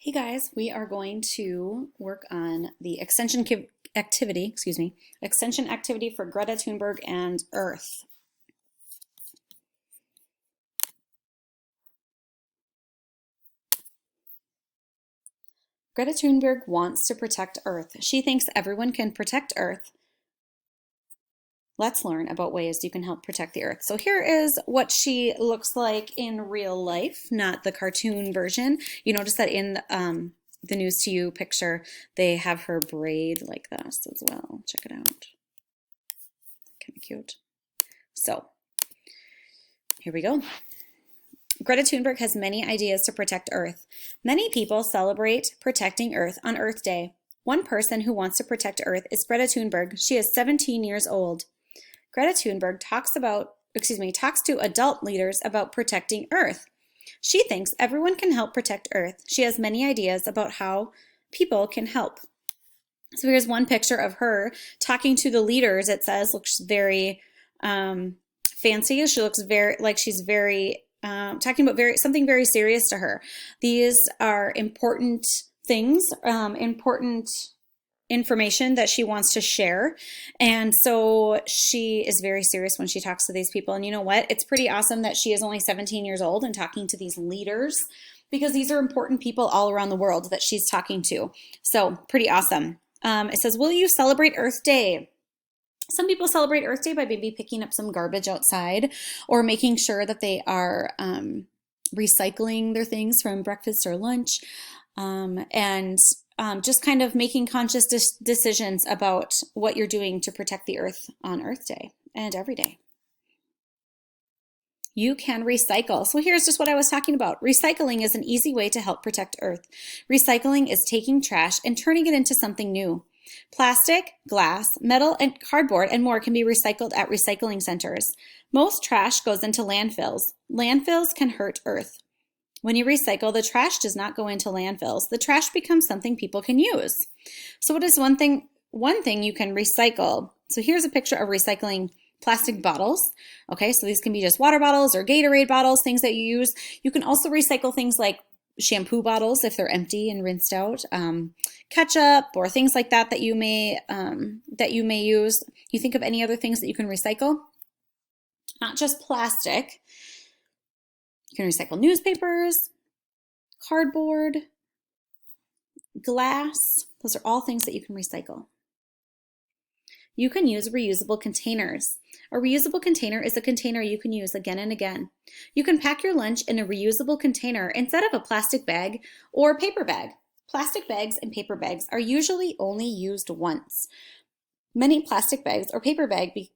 Hey guys, we are going to work on the extension activity for Greta Thunberg and Earth. Greta Thunberg wants to protect Earth. She thinks everyone can protect Earth. Let's learn about ways you can help protect the Earth. So here is what she looks like in real life, not the cartoon version. You notice that in the News to You picture, they have her braid like this as well. Check it out. Kind of cute. So here we go. Greta Thunberg has many ideas to protect Earth. Many people celebrate protecting Earth on Earth Day. One person who wants to protect Earth is Greta Thunberg. She is 17 years old. Greta Thunberg talks to adult leaders about protecting Earth. She thinks everyone can help protect Earth. She has many ideas about how people can help. So here's one picture of her talking to the leaders. It says, looks very fancy. She looks very like she's very talking about something very serious to her. These are important things, important information that she wants to share. And so she is very serious when she talks to these people. And you know what? It's pretty awesome that she is only 17 years old and talking to these leaders, because these are important people all around the world that she's talking to. So pretty awesome. It says, will you celebrate Earth Day? Some people celebrate Earth Day by maybe picking up some garbage outside or making sure that they are recycling their things from breakfast or lunch, and just kind of making conscious decisions about what you're doing to protect the Earth on Earth Day and every day. You can recycle. So here's just what I was talking about. Recycling is an easy way to help protect Earth. Recycling is taking trash and turning it into something new. Plastic, glass, metal, and cardboard and more can be recycled at recycling centers. Most trash goes into landfills. Landfills can hurt Earth. When you recycle, the trash does not go into landfills. The trash becomes something people can use. So what is one thing you can recycle? So here's a picture of recycling plastic bottles. Okay, so these can be just water bottles or Gatorade bottles, things that you use. You can also recycle things like shampoo bottles if they're empty and rinsed out, ketchup or things like that that you may use. You think of any other things that you can recycle? Not just plastic. You can recycle newspapers, cardboard, glass. Those are all things that you can recycle. You can use reusable containers. A reusable container is a container you can use again and again. You can pack your lunch in a reusable container instead of a plastic bag or paper bag. Plastic bags and paper bags are usually only used once. Many plastic bags or paper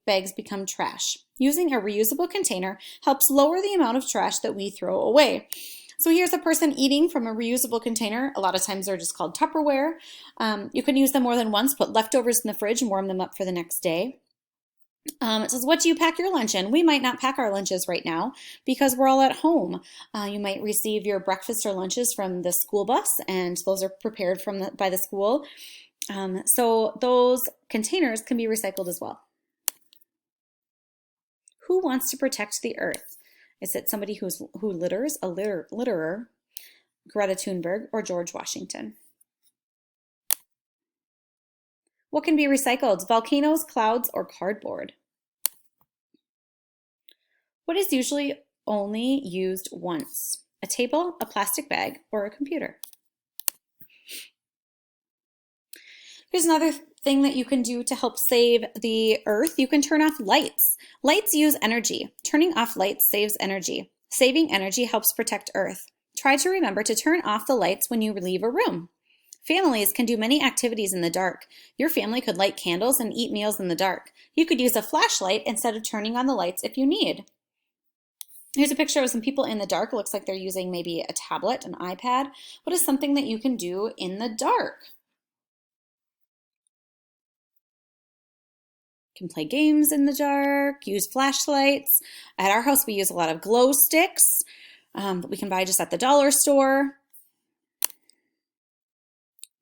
bags become trash. Using a reusable container helps lower the amount of trash that we throw away. So here's a person eating from a reusable container. A lot of times they're just called Tupperware. You can use them more than once, put leftovers in the fridge and warm them up for the next day. It says, what do you pack your lunch in? We might not pack our lunches right now because we're all at home. You might receive your breakfast or lunches from the school bus, and those are prepared by the school. So those containers can be recycled as well. Who wants to protect the Earth? Is it somebody who litters, a litterer, Greta Thunberg, or George Washington? What can be recycled? Volcanoes, clouds, or cardboard? What is usually only used once? A table, a plastic bag, or a computer? Here's another thing that you can do to help save the Earth. You can turn off lights. Lights use energy. Turning off lights saves energy. Saving energy helps protect Earth. Try to remember to turn off the lights when you leave a room. Families can do many activities in the dark. Your family could light candles and eat meals in the dark. You could use a flashlight instead of turning on the lights if you need. Here's a picture of some people in the dark. It looks like they're using maybe a tablet, an iPad. What is something that you can do in the dark? You can play games in the dark, use flashlights. At our house, we use a lot of glow sticks that we can buy just at the dollar store.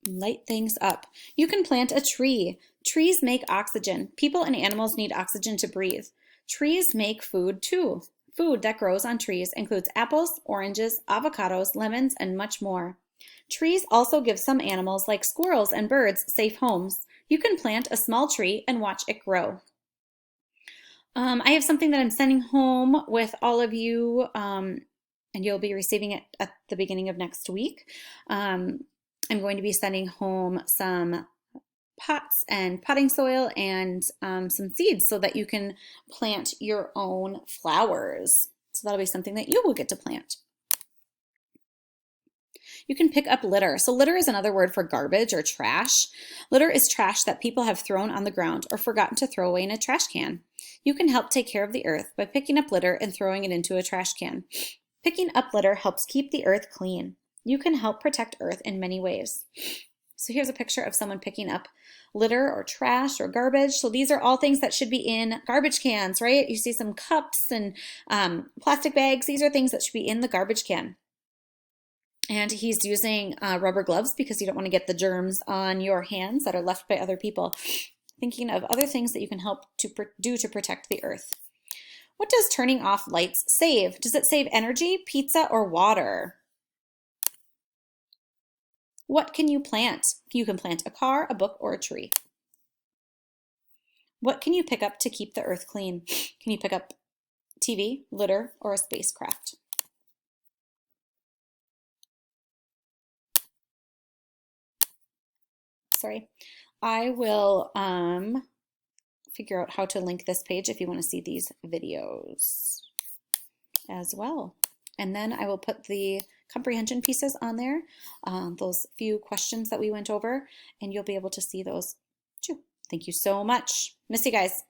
Light things up. You can plant a tree. Trees make oxygen. People and animals need oxygen to breathe. Trees make food too. Food that grows on trees includes apples, oranges, avocados, lemons, and much more. Trees also give some animals, like squirrels and birds, safe homes. You can plant a small tree and watch it grow. I have something that I'm sending home with all of you, and you'll be receiving it at the beginning of next week. I'm going to be sending home some pots and potting soil and some seeds so that you can plant your own flowers. So that'll be something that you will get to plant. You can pick up litter. So litter is another word for garbage or trash. Litter is trash that people have thrown on the ground or forgotten to throw away in a trash can. You can help take care of the earth by picking up litter and throwing it into a trash can. Picking up litter helps keep the earth clean. You can help protect earth in many ways. So here's a picture of someone picking up litter or trash or garbage. So these are all things that should be in garbage cans, right? You see some cups and plastic bags. These are things that should be in the garbage can. And he's using rubber gloves because you don't want to get the germs on your hands that are left by other people. Thinking of other things that you can help to do to protect the earth. What does turning off lights save? Does it save energy, pizza, or water? What can you plant? You can plant a car, a book, or a tree. What can you pick up to keep the earth clean? Can you pick up TV, litter, or a spacecraft? Sorry. I will figure out how to link this page if you want to see these videos as well. And then I will put the comprehension pieces on there, those few questions that we went over, and you'll be able to see those too. Thank you so much. Miss you guys.